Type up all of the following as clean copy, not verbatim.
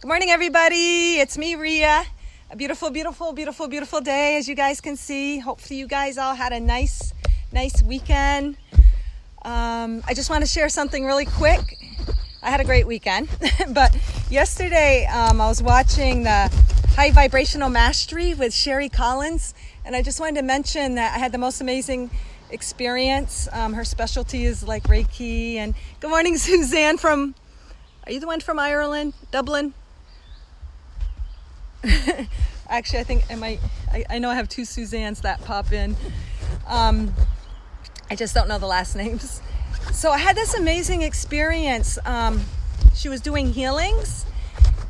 Good morning, everybody. It's me, Ria. A beautiful, beautiful, beautiful, beautiful day, as you guys can see. Hopefully you guys all had a nice weekend. I just want to share something really quick. I had a great weekend, but yesterday I was watching the High Vibrational Mastery with Sherry Collins, and I just wanted to mention that I had the most amazing experience. Her specialty is like Reiki. And good morning, Suzanne from, are you the one from Ireland, Dublin? Actually, I think I know I have two Suzannes that pop in. I just don't know the last names. So I had this amazing experience. She was doing healings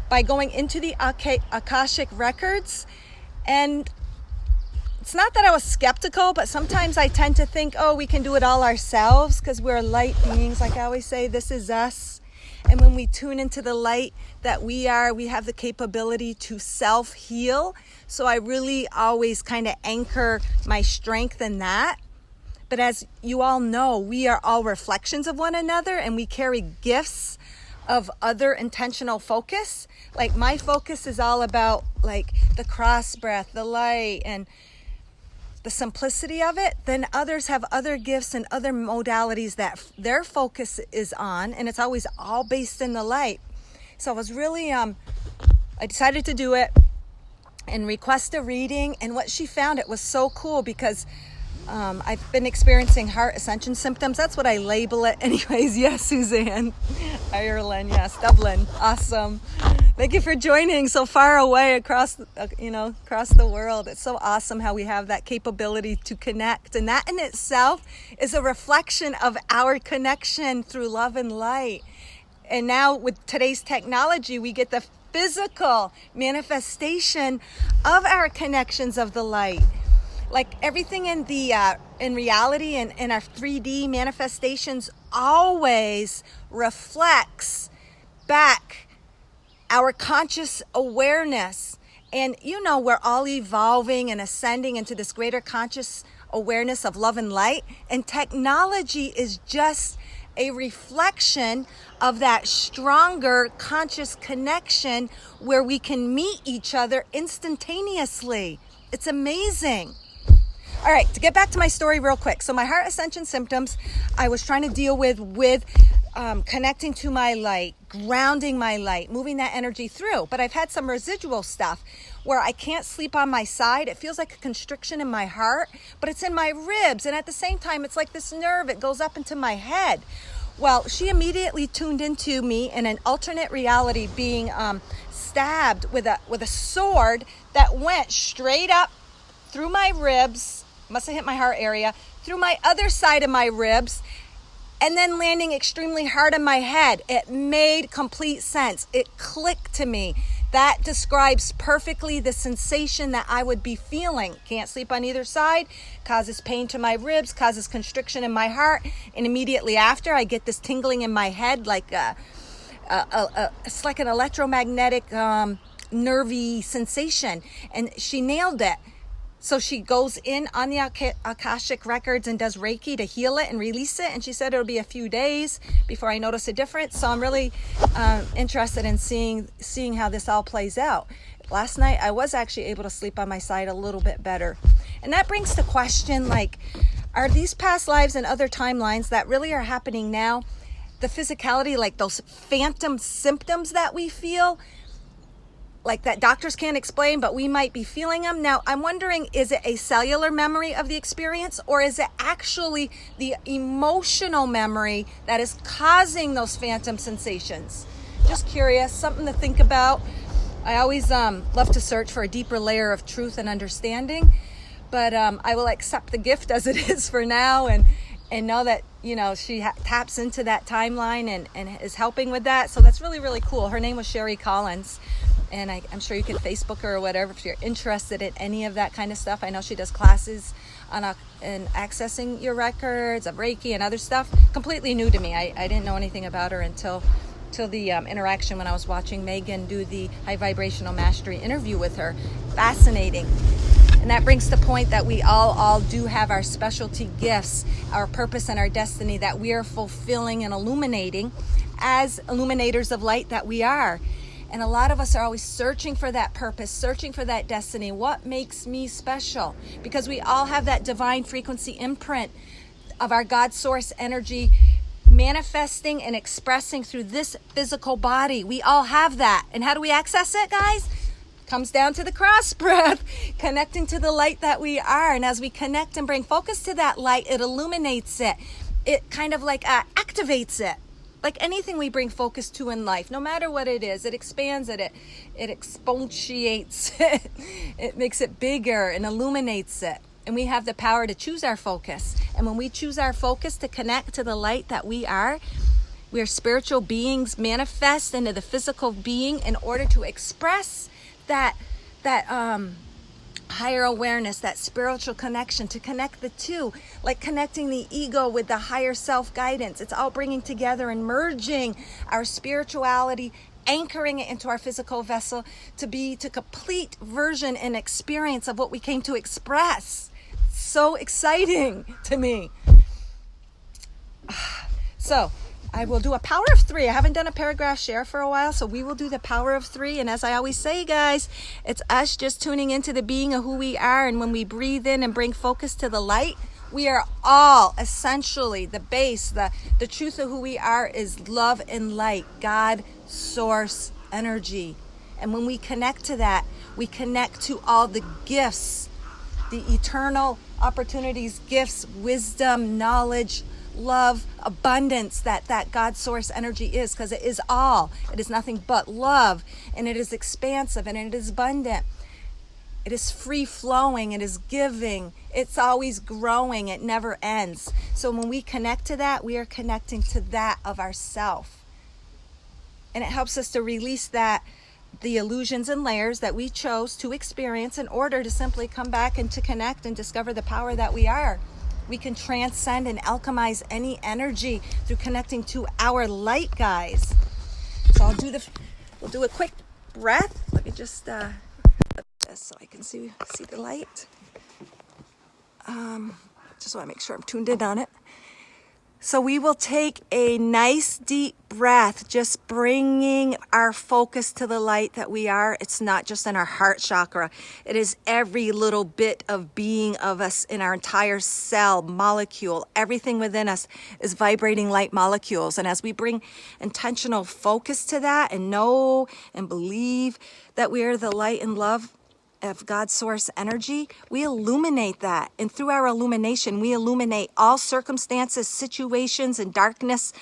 by going into the Akashic records, and it's not that I was skeptical, but sometimes I tend to think, oh, we can do it all ourselves because we're light beings. Like I always say, this is us. And when we tune into the light that we have the capability to self-heal. So I really always kind of anchor my strength in that. But as you all know, we are all reflections of one another, and we carry gifts of other intentional focus. Like my focus is all about like the cross breath, the light, and the simplicity of it. Then others have other gifts and other modalities that their focus is on, and it's always all based in the light. So I was really, I decided to do it and request a reading. And what she found, it was so cool because I've been experiencing heart ascension symptoms. That's what I label it anyways. Yes, Suzanne. Ireland, yes. Dublin. Awesome. Thank you for joining so far away across the world. It's so awesome how we have that capability to connect. And that in itself is a reflection of our connection through love and light. And now with today's technology, we get the physical manifestation of our connections of the light. Like everything in reality and in our 3D manifestations always reflects back our conscious awareness. And we're all evolving and ascending into this greater conscious awareness of love and light. And technology is just a reflection of that stronger conscious connection where we can meet each other instantaneously. It's amazing. All right, to get back to my story real quick. So my heart ascension symptoms, I was trying to deal with connecting to my light, grounding my light, moving that energy through. But I've had some residual stuff where I can't sleep on my side. It feels like a constriction in my heart, but it's in my ribs. And at the same time, it's like this nerve, it goes up into my head. Well, she immediately tuned into me in an alternate reality, being stabbed with a sword that went straight up through my ribs, must have hit my heart area, through my other side of my ribs, and then landing extremely hard on my head. It made complete sense. It clicked to me. That describes perfectly the sensation that I would be feeling. Can't sleep on either side, causes pain to my ribs, causes constriction in my heart, and immediately after I get this tingling in my head, like it's like an electromagnetic nervy sensation. And she nailed it. So she goes in on the Akashic records and does Reiki to heal it and release it. And she said it'll be a few days before I notice a difference. So I'm really interested in seeing how this all plays out. Last night, I was actually able to sleep on my side a little bit better. And that brings the question, like, are these past lives and other timelines that really are happening now, the physicality, like those phantom symptoms that we feel, like that doctors can't explain, but we might be feeling them. Now, I'm wondering, is it a cellular memory of the experience, or is it actually the emotional memory that is causing those phantom sensations? Just curious, something to think about. I always love to search for a deeper layer of truth and understanding, but I will accept the gift as it is for now, and know that, she taps into that timeline and is helping with that. So that's really, really cool. Her name was Sherry Collins. And I'm sure you can Facebook her or whatever if you're interested in any of that kind of stuff. I know she does classes on accessing your records of Reiki and other stuff. Completely new to me. I didn't know anything about her until the interaction when I was watching Megan do the High Vibrational Mastery interview with her. Fascinating. And that brings the point that we all do have our specialty gifts, our purpose and our destiny that we are fulfilling and illuminating as illuminators of light that we are. And a lot of us are always searching for that purpose, searching for that destiny. What makes me special? Because we all have that divine frequency imprint of our God source energy manifesting and expressing through this physical body. We all have that. And how do we access it, guys? Comes down to the cross breath, connecting to the light that we are. And as we connect and bring focus to that light, it illuminates it. It kind of like activates it. Like anything we bring focus to in life, no matter what it is, it expands it, it exponentiates it, it makes it bigger and illuminates it. And we have the power to choose our focus. And when we choose our focus to connect to the light that we are spiritual beings manifest into the physical being in order to express that higher awareness, that spiritual connection, to connect the two, like connecting the ego with the higher self guidance. It's all bringing together and merging our spirituality, anchoring it into our physical vessel to be to complete version and experience of what we came to express. So exciting to me. So I will do a power of 3. I haven't done a paragraph share for a while, so we will do the power of 3. And as I always say, guys, it's us just tuning into the being of who we are. And when we breathe in and bring focus to the light, we are all essentially the base, the truth of who we are is love and light, God, source, energy. And when we connect to that, we connect to all the gifts, the eternal opportunities, gifts, wisdom, knowledge, love, abundance that God source energy is, because it is all. It is nothing but love, and it is expansive, and it is abundant. It is free flowing, it is giving, it's always growing, it never ends. So when we connect to that, we are connecting to that of ourself. And it helps us to release the illusions and layers that we chose to experience in order to simply come back and to connect and discover the power that we are. We can transcend and alchemize any energy through connecting to our light, guys. So we'll do a quick breath. Let me just this so I can see the light. Just want to make sure I'm tuned in on it. So we will take a nice deep breath, just bringing our focus to the light that we are. It's not just in our heart chakra. It is every little bit of being of us in our entire cell, molecule. Everything within us is vibrating light molecules. And as we bring intentional focus to that and know and believe that we are the light and love of God's source energy, we illuminate that. And through our illumination, we illuminate all circumstances, situations, and darkness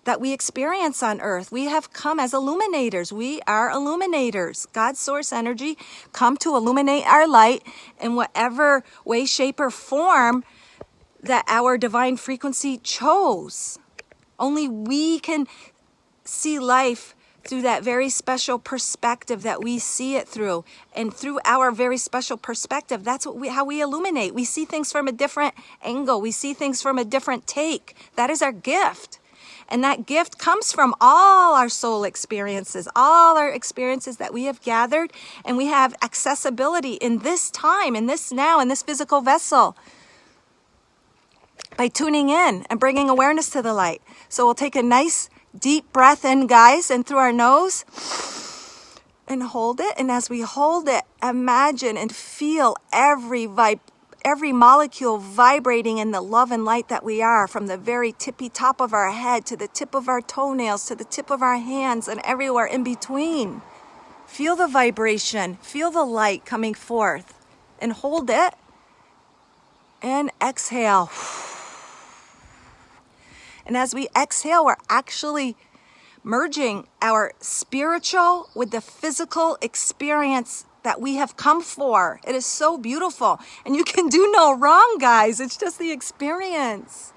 that we experience on earth. We have come as illuminators. We are illuminators. God's source energy come to illuminate our light in whatever way, shape, or form that our divine frequency chose. Only we can see life through that very special perspective that we see it through. And through our very special perspective, that's how we illuminate. We see things from a different angle. We see things from a different take. That is our gift. And that gift comes from all our soul experiences, all our experiences that we have gathered. And we have accessibility in this time, in this now, in this physical vessel, by tuning in and bringing awareness to the light. So we'll take a nice deep breath in, guys, and through our nose, and hold it. And as we hold it, imagine and feel every molecule vibrating in the love and light that we are, from the very tippy top of our head to the tip of our toenails to the tip of our hands and everywhere in between. Feel the vibration, feel the light coming forth, and hold it. And exhale. And as we exhale, we're actually merging our spiritual with the physical experience that we have come for. It is so beautiful. And you can do no wrong, guys. It's just the experience.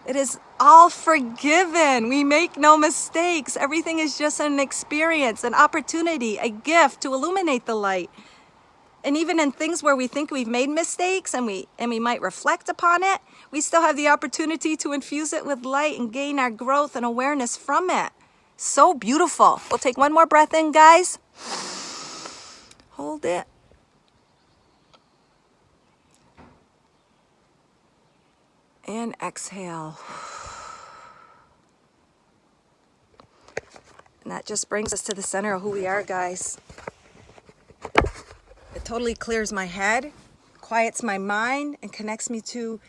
It is all forgiven. We make no mistakes. Everything is just an experience, an opportunity, a gift to illuminate the light. And even in things where we think we've made mistakes and we might reflect upon it, we still have the opportunity to infuse it with light and gain our growth and awareness from it. So beautiful. We'll take one more breath in, guys. Hold it. And exhale. And that just brings us to the center of who we are, guys. It totally clears my head, quiets my mind, and connects me to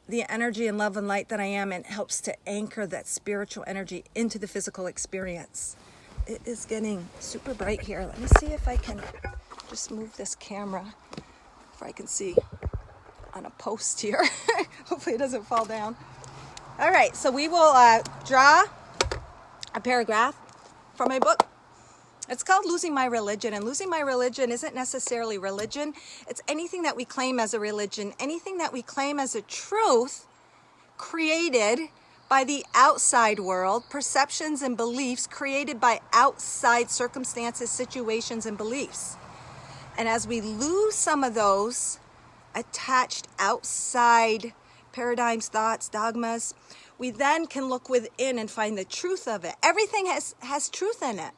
the energy and love and light that I am, and helps to anchor that spiritual energy into the physical experience. It is getting super bright here. Let me see if I can just move this camera, if I can see on a post here. Hopefully it doesn't fall down. All right, so we will draw a paragraph from my book. It's called Losing My Religion, and losing my religion isn't necessarily religion. It's anything that we claim as a religion, anything that we claim as a truth created by the outside world, perceptions and beliefs created by outside circumstances, situations, and beliefs. And as we lose some of those attached outside paradigms, thoughts, dogmas, we then can look within and find the truth of it. Everything has truth in it.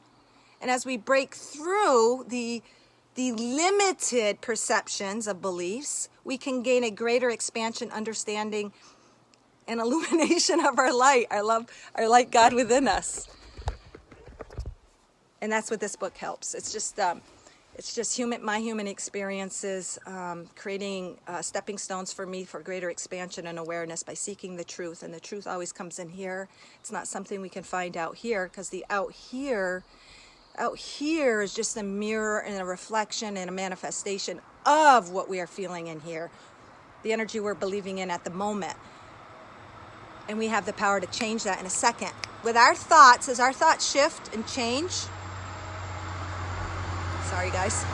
And as we break through the limited perceptions of beliefs, we can gain a greater expansion, understanding, and illumination of our light. Our light God within us. And that's what this book helps. It's just my human experiences, creating stepping stones for me for greater expansion and awareness by seeking the truth. And the truth always comes in here. It's not something we can find out here, because the out here is just a mirror and a reflection and a manifestation of what we are feeling in here, the energy we're believing in at the moment. And we have the power to change that in a second. With our thoughts, as our thoughts shift and change, sorry guys,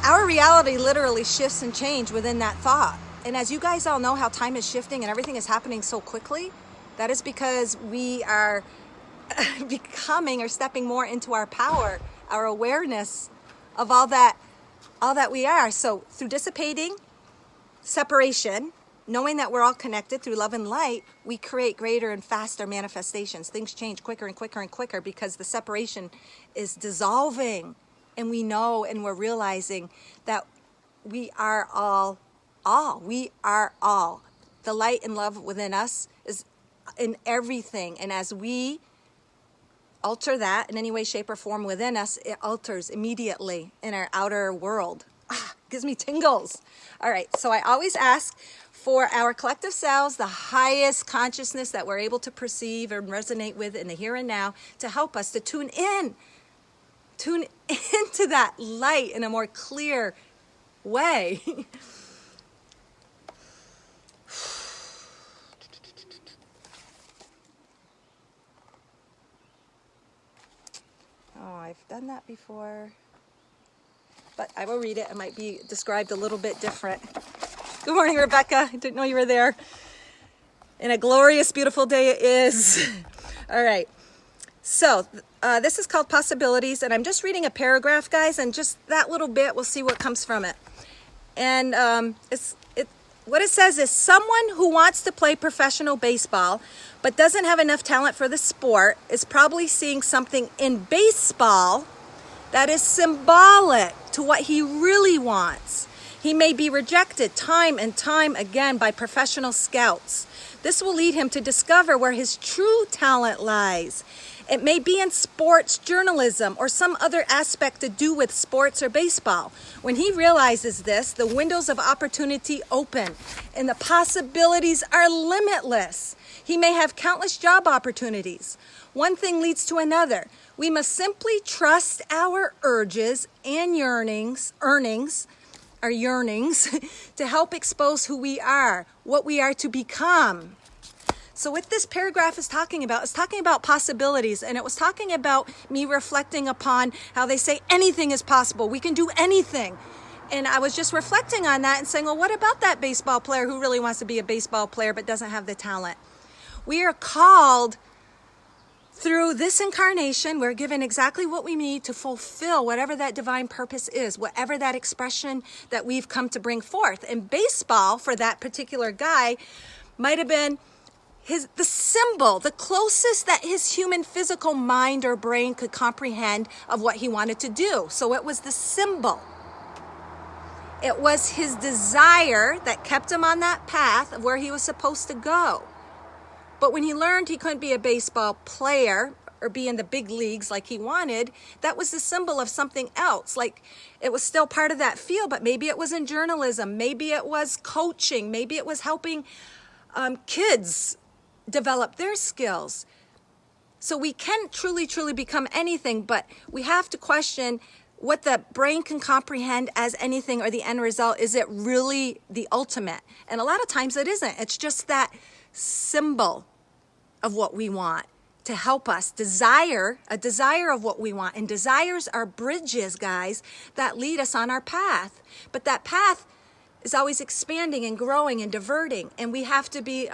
our reality literally shifts and changes within that thought. And as you guys all know how time is shifting and everything is happening so quickly, that is because we are becoming or stepping more into our power, our awareness of all that we are. So through dissipating separation, knowing that we're all connected through love and light, we create greater and faster manifestations. Things change quicker and quicker and quicker because the separation is dissolving. And we know and we're realizing that we are all. We are all. The light and love within us is in everything. And as we alter that in any way, shape, or form within us, it alters immediately in our outer world. Gives me tingles. All right, so I always ask for our collective selves, the highest consciousness that we're able to perceive and resonate with in the here and now, to help us to tune into that light in a more clear way. Oh, I've done that before, but I will read it. It might be described a little bit different. Good morning, Rebecca. I didn't know you were there. And a glorious, beautiful day it is. All right. So this is called Possibilities, and I'm just reading a paragraph, guys, and just that little bit, we'll see what comes from it. And what it says is, someone who wants to play professional baseball but doesn't have enough talent for the sport is probably seeing something in baseball that is symbolic to what he really wants. He may be rejected time and time again by professional scouts. This will lead him to discover where his true talent lies. It may be in sports journalism or some other aspect to do with sports or baseball. When he realizes this, the windows of opportunity open and the possibilities are limitless. He may have countless job opportunities. One thing leads to another. We must simply trust our urges and yearnings to help expose who we are, what we are to become. So what this paragraph is talking about possibilities, and it was talking about me reflecting upon how they say anything is possible. We can do anything. And I was just reflecting on that and saying, well, what about that baseball player who really wants to be a baseball player but doesn't have the talent? We are called through this incarnation, we're given exactly what we need to fulfill whatever that divine purpose is, whatever that expression that we've come to bring forth. And baseball, for that particular guy, might have been the symbol, the closest that his human physical mind or brain could comprehend of what he wanted to do. So it was the symbol. It was his desire that kept him on that path of where he was supposed to go. But when he learned he couldn't be a baseball player or be in the big leagues like he wanted, that was the symbol of something else. Like, it was still part of that field, but maybe it was in journalism, maybe it was coaching, maybe it was helping kids develop their skills. So we can truly become anything, but we have to question what the brain can comprehend as anything or the end result. Is it really the ultimate? And a lot of times it isn't. It's just that symbol of what we want to help us desire, a desire of what we want. And desires are bridges, guys, that lead us on our path. But that path is always expanding and growing and diverting. And we have to be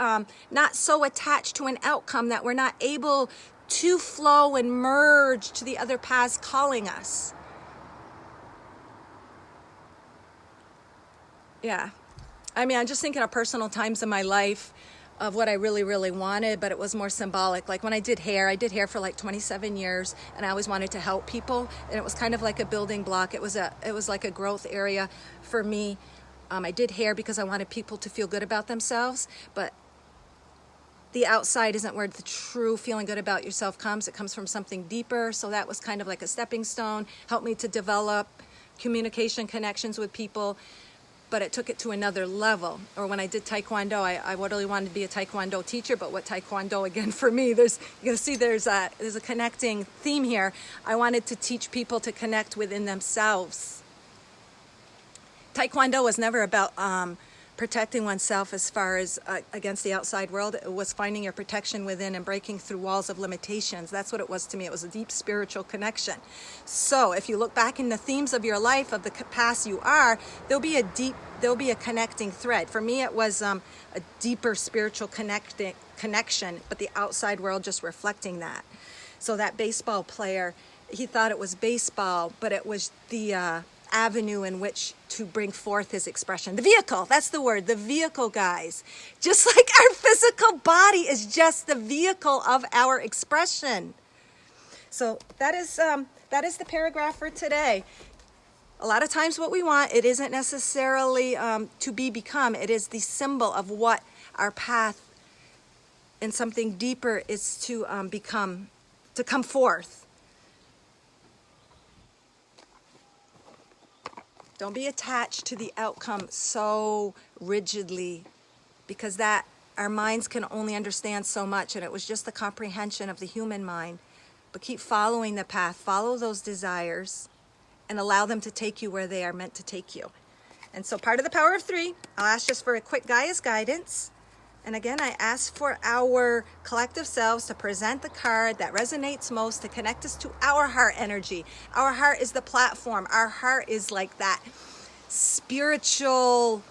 not so attached to an outcome that we're not able to flow and merge to the other paths calling us. Yeah. I mean, I'm just thinking of personal times in my life of what I really wanted, but it was more symbolic. Like when I did hair for like 27 years, and I always wanted to help people, and it was kind of like a building block. It was like a growth area for me. I did hair because I wanted people to feel good about themselves, but the outside isn't where the true feeling good about yourself comes. It comes from something deeper. So that was kind of like a stepping stone, helped me to develop communication connections with people, but it took it to another level. Or when I did Taekwondo, I really wanted to be a Taekwondo teacher, but what Taekwondo, again, for me, you're gonna see there's a connecting theme here. I wanted to teach people to connect within themselves. Taekwondo was never about protecting oneself as far as against the outside world. It was finding your protection within and breaking through walls of limitations. That's what it was to me. It was a deep spiritual connection. So if you look back in the themes of your life, of the past you are, there'll be a connecting thread. For me, it was a deeper spiritual connection, but the outside world just reflecting that. So that baseball player, he thought it was baseball, but it was the avenue in which to bring forth his expression. The vehicle, that's the word, the vehicle, guys. Just like our physical body is just the vehicle of our expression. So that is the paragraph for today. A lot of times what we want, it isn't necessarily to become. It is the symbol of what our path and something deeper is to become, to come forth. Don't be attached to the outcome so rigidly, because that our minds can only understand so much, and it was just the comprehension of the human mind. But keep following the path, follow those desires, and allow them to take you where they are meant to take you. And so part of the power of three, I'll ask just for a quick Gaia's guidance. And again, I ask for our collective selves to present the card that resonates most to connect us to our heart energy. Our heart is the platform. Our heart is like that spiritual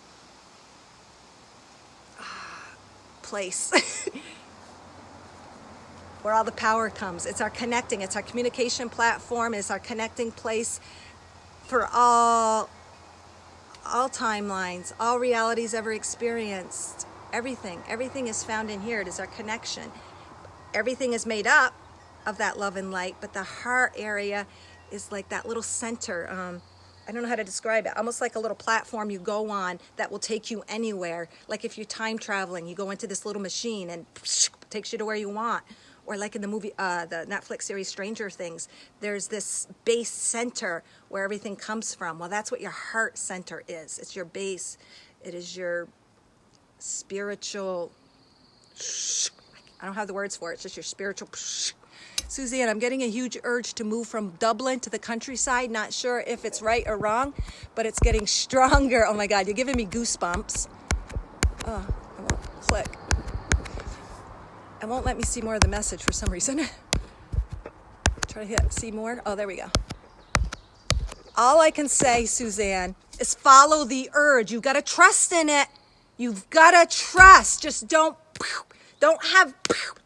place where all the power comes. It's our connecting. It's our communication platform. It's our connecting place for all timelines, all realities ever experienced. Everything is found in here. It is our connection. Everything is made up of that love and light, but the heart area is like that little center. I don't know how to describe it. Almost like a little platform you go on that will take you anywhere. Like if you're time traveling, you go into this little machine and takes you to where you want. Or like in the movie, the Netflix series Stranger Things, there's this base center where everything comes from. Well, that's what your heart center is. It's your base. It is your spiritual, I don't have the words for it, it's just your spiritual. Suzanne, I'm getting a huge urge to move from Dublin to the countryside. Not sure if it's right or wrong, but it's getting stronger. Oh my God, you're giving me goosebumps. Oh, I won't click. It won't let me see more of the message for some reason. Try to hit see more. Oh, there we go. All I can say, Suzanne, is follow the urge. You've got to trust in it. You've got to trust. Just don't have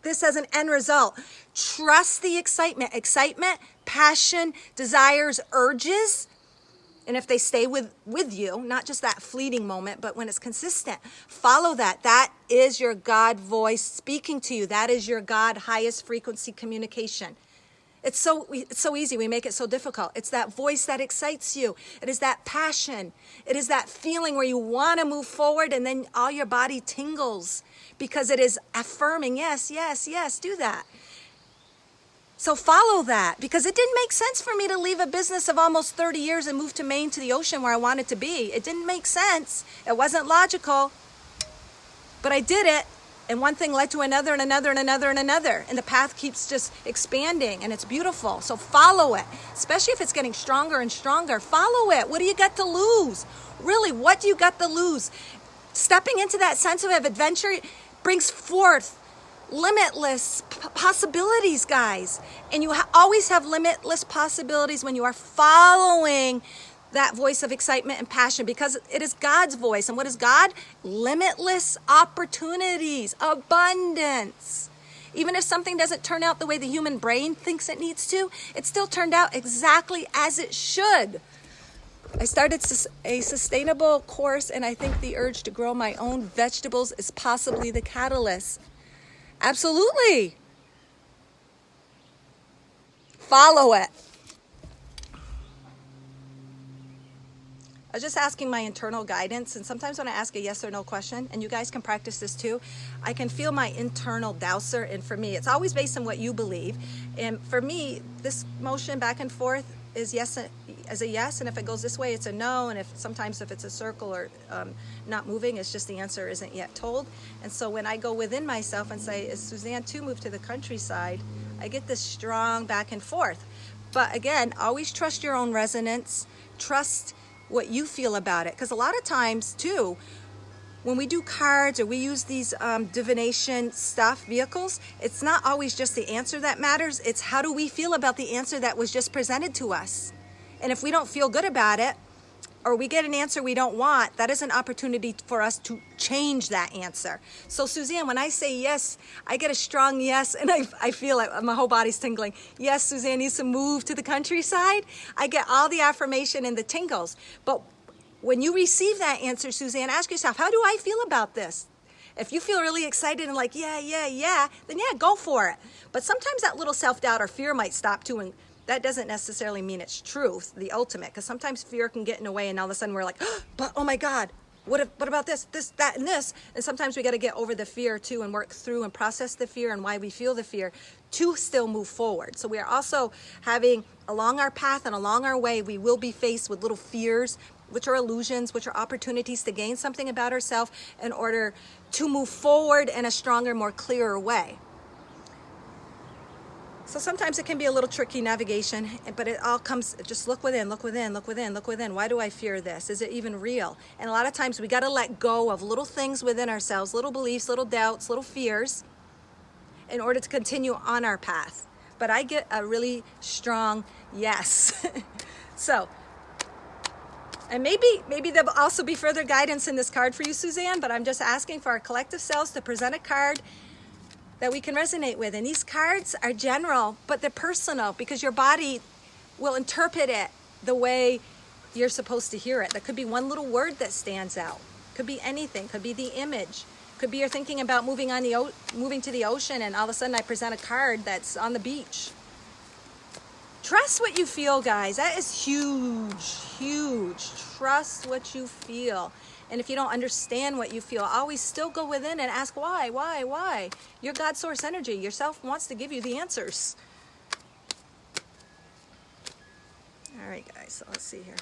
this as an end result. Trust the excitement. Excitement, passion, desires, urges. And if they stay with you, not just that fleeting moment, but when it's consistent, follow that. That is your God voice speaking to you. That is your God highest frequency communication. It's so easy. We make it so difficult. It's that voice that excites you. It is that passion. It is that feeling where you want to move forward and then all your body tingles because it is affirming, yes, yes, yes, do that. So follow that, because it didn't make sense for me to leave a business of almost 30 years and move to Maine, to the ocean where I wanted to be. It didn't make sense. It wasn't logical, but I did it. And one thing led to another and another and another and another. And the path keeps just expanding, and it's beautiful. So follow it, especially if it's getting stronger and stronger. Follow it. What do you got to lose? Really, what do you got to lose? Stepping into that sense of adventure brings forth limitless possibilities, guys. And you always have limitless possibilities when you are following that voice of excitement and passion, because it is God's voice. And what is God? Limitless opportunities, abundance. Even if something doesn't turn out the way the human brain thinks it needs to, it still turned out exactly as it should. I started a sustainable course, and I think the urge to grow my own vegetables is possibly the catalyst. Absolutely. Follow it. I was just asking my internal guidance, and sometimes when I ask a yes or no question, and you guys can practice this too, I can feel my internal dowser, and for me, it's always based on what you believe. And for me, this motion back and forth is yes as a yes, and if it goes this way, it's a no, and if it's a circle or not moving, it's just the answer isn't yet told. And so when I go within myself and say, is Suzanne to move to the countryside, I get this strong back and forth. But again, always trust your own resonance, trust what you feel about it, because a lot of times too, when we do cards or we use these divination stuff, vehicles, it's not always just the answer that matters. It's how do we feel about the answer that was just presented to us. And if we don't feel good about it, or we get an answer we don't want, that is an opportunity for us to change that answer. So Suzanne, when I say yes, I get a strong yes, and I feel like my whole body's tingling. Yes, Suzanne needs to move to the countryside. I get all the affirmation and the tingles. But when you receive that answer, Suzanne, ask yourself, how do I feel about this? If you feel really excited and like, yeah, then yeah, go for it. But sometimes that little self-doubt or fear might stop too, and that doesn't necessarily mean it's truth, the ultimate, because sometimes fear can get in the way, and all of a sudden we're like, but oh my God, what about this, that, and this? And sometimes we got to get over the fear too and work through and process the fear and why we feel the fear to still move forward. So we are also having, along our path and along our way, we will be faced with little fears, which are illusions, which are opportunities to gain something about ourselves in order to move forward in a stronger, more clearer way. So sometimes it can be a little tricky navigation, but it all comes, just look within, look within, look within, look within. Why do I fear this? Is it even real? And a lot of times we got to let go of little things within ourselves, little beliefs, little doubts, little fears, in order to continue on our path. But I get a really strong yes. So, and maybe there'll also be further guidance in this card for you, Suzanne, but I'm just asking for our collective selves to present a card that we can resonate with. And these cards are general, but they're personal, because your body will interpret it the way you're supposed to hear it. There could be one little word that stands out. Could be anything. Could be the image. Could be you're thinking about moving to the ocean, and all of a sudden I present a card that's on the beach. Trust what you feel, guys. That is huge, huge. Trust what you feel. And if you don't understand what you feel, always still go within and ask why? You're God source energy. Yourself wants to give you the answers. All right, guys, so let's see here.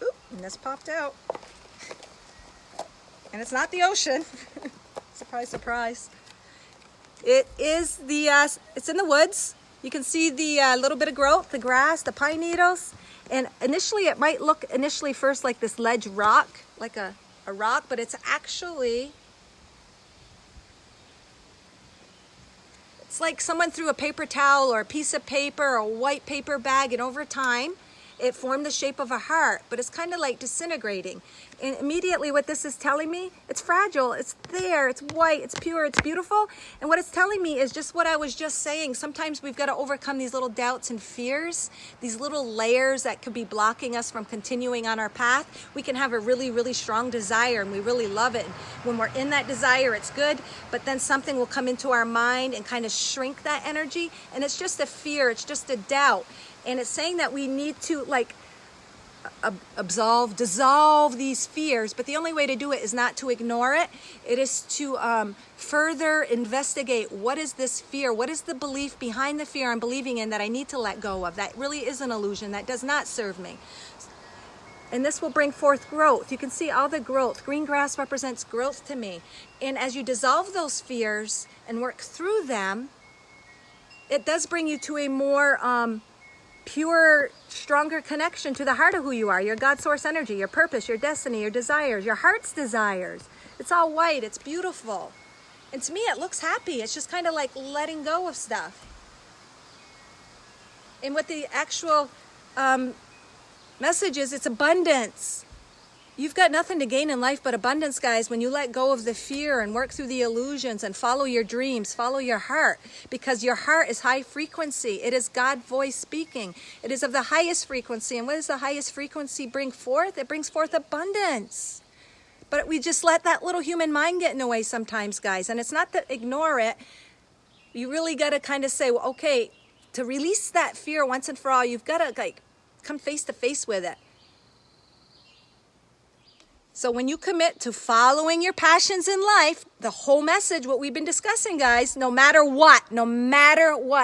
Oop, and this popped out. And it's not the ocean. Surprise, surprise. It is it's in the woods. You can see the little bit of growth, the grass, the pine needles. And initially, it might look first like this ledge rock, like a rock, but it's actually, it's like someone threw a paper towel or a piece of paper or a white paper bag, and over time, it formed the shape of a heart, but it's kind of like disintegrating. And immediately what this is telling me, it's fragile, it's there, it's white, it's pure, it's beautiful. And what it's telling me is just what I was just saying. Sometimes we've got to overcome these little doubts and fears, these little layers that could be blocking us from continuing on our path. We can have a really, really strong desire and we really love it. And when we're in that desire, it's good, but then something will come into our mind and kind of shrink that energy. And it's just a fear, it's just a doubt. And it's saying that we need to like dissolve these fears, but the only way to do it is not to ignore it. It is to further investigate, what is this fear? What is the belief behind the fear I'm believing in that I need to let go of? That really is an illusion, that does not serve me. And this will bring forth growth. You can see all the growth. Green grass represents growth to me. And as you dissolve those fears and work through them, it does bring you to a more pure, stronger connection to the heart of who you are, your God source energy, your purpose, your destiny, your desires, your heart's desires. It's all white, it's beautiful. And to me, it looks happy. It's just kind of like letting go of stuff. And what the actual message is, it's abundance. You've got nothing to gain in life but abundance, guys, when you let go of the fear and work through the illusions and follow your dreams, follow your heart, because your heart is high frequency. It is God's voice speaking. It is of the highest frequency. And what does the highest frequency bring forth? It brings forth abundance. But we just let that little human mind get in the way sometimes, guys. And it's not to ignore it. You really got to kind of say, well, okay, to release that fear once and for all, you've got to like come face to face with it. So when you commit to following your passions in life, the whole message, what we've been discussing, guys, no matter what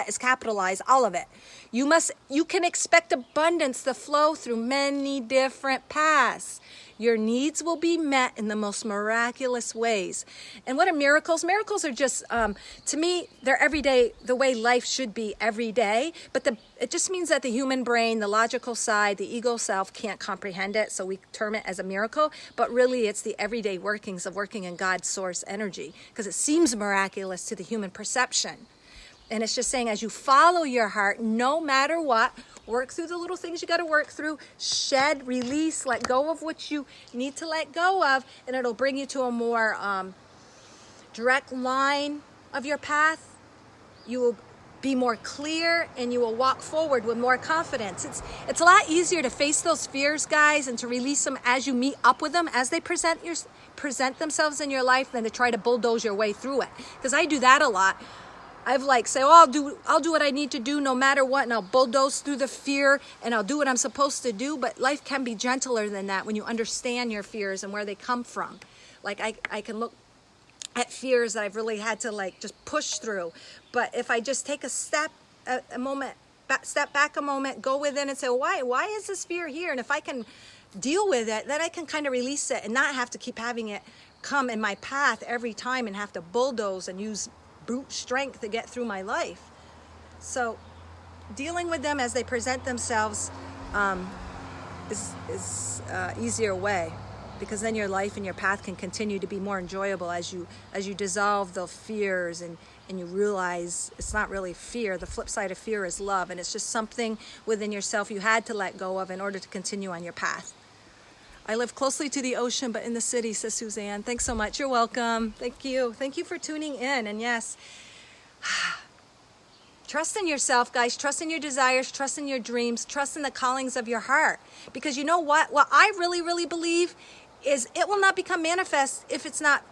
is capitalized, all of it. You can expect abundance to flow through many different paths. Your needs will be met in the most miraculous ways. And what are miracles? Miracles are just, to me, they're every day, the way life should be every day. But it just means that the human brain, the logical side, the ego self can't comprehend it. So we term it as a miracle. But really, it's the everyday workings of working in God's source energy, because it seems miraculous to the human perception. And it's just saying, as you follow your heart, no matter what, work through the little things you got to work through, shed, release, let go of what you need to let go of, and it'll bring you to a more direct line of your path. You will be more clear and you will walk forward with more confidence. It's a lot easier to face those fears, guys, and to release them as you meet up with them, as they present themselves in your life, than to try to bulldoze your way through it. Because I do that a lot. I've say, oh, I'll do what I need to do no matter what, and I'll bulldoze through the fear, and I'll do what I'm supposed to do. But life can be gentler than that when you understand your fears and where they come from. Like I can look at fears that I've really had to just push through. But if I just take a step back a moment, go within and say, well, why is this fear here? And if I can deal with it, then I can kind of release it and not have to keep having it come in my path every time and have to bulldoze and use brute strength to get through my life. So dealing with them as they present themselves is easier way, because then your life and your path can continue to be more enjoyable as you dissolve the fears and you realize it's not really fear. The flip side of fear is love, and it's just something within yourself you had to let go of in order to continue on your path. I live closely to the ocean, but in the city, says Suzanne. Thanks so much. You're welcome. Thank you. Thank you for tuning in. And yes, trust in yourself, guys. Trust in your desires. Trust in your dreams. Trust in the callings of your heart. Because you know what? What I really, really believe is it will not become manifest if it's not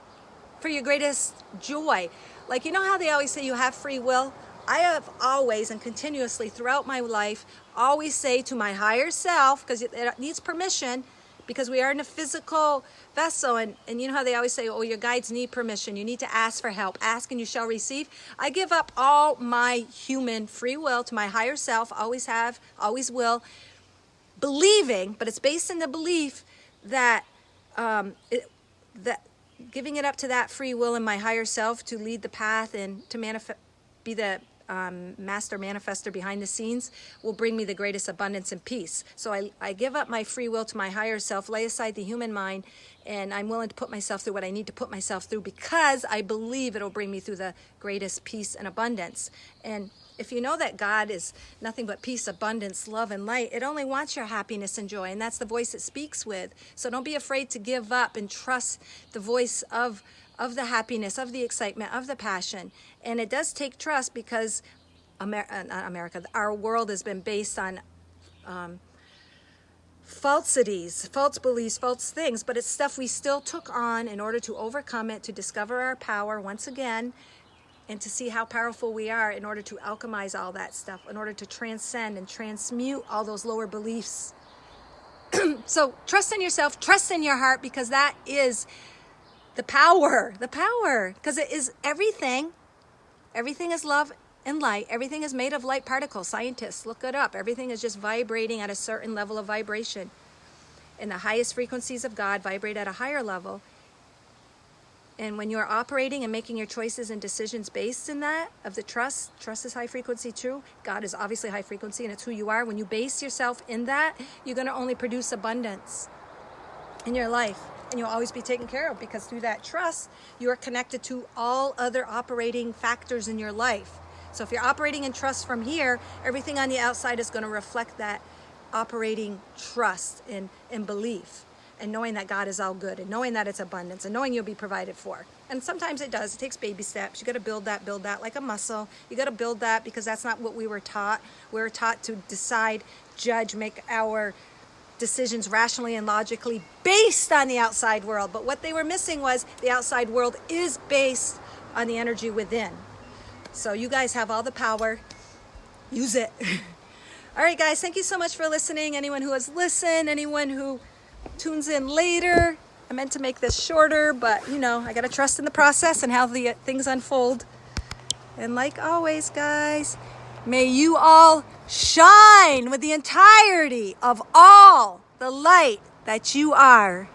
for your greatest joy. Like, you know how they always say you have free will? I have always and continuously throughout my life always say to my higher self, because it needs permission, because we are in a physical vessel, and you know how they always say, oh, your guides need permission. You need to ask for help. Ask and you shall receive. I give up all my human free will to my higher self, always have, always will, believing, but it's based in the belief that that giving it up to that free will in my higher self to lead the path and to be the master manifester behind the scenes will bring me the greatest abundance and peace. So I give up my free will to my higher self, lay aside the human mind, and I'm willing to put myself through what I need to put myself through because I believe it'll bring me through the greatest peace and abundance. And if you know that God is nothing but peace, abundance, love, and light, it only wants your happiness and joy, and that's the voice it speaks with. So don't be afraid to give up and trust the voice of the happiness, of the excitement, of the passion. And it does take trust because our world has been based on falsities, false beliefs, false things, but it's stuff we still took on in order to overcome it, to discover our power once again, and to see how powerful we are in order to alchemize all that stuff, in order to transcend and transmute all those lower beliefs. So trust in yourself, trust in your heart, because that is the power, because it is everything. Everything is love and light. Everything is made of light particles. Scientists, look it up. Everything is just vibrating at a certain level of vibration. And the highest frequencies of God vibrate at a higher level. And when you're operating and making your choices and decisions based in that, of the trust is high frequency too. God is obviously high frequency, and it's who you are. When you base yourself in that, you're going to only produce abundance in your life. And you'll always be taken care of, because through that trust, you're connected to all other operating factors in your life. So if you're operating in trust from here, everything on the outside is going to reflect that operating trust and belief. And knowing that God is all good, and knowing that it's abundance, and knowing you'll be provided for. And sometimes it does. It takes baby steps. You got to build that like a muscle. You got to build that, because that's not what we were taught. We were taught to decide, judge, make our decisions rationally and logically based on the outside world. But what they were missing was the outside world is based on the energy within. So you guys have all the power. Use it. All right, guys. Thank you so much for listening. Anyone who has listened, anyone who tunes in later. I meant to make this shorter, but I got to trust in the process and how the things unfold. And like always, guys, may you all shine with the entirety of all the light that you are.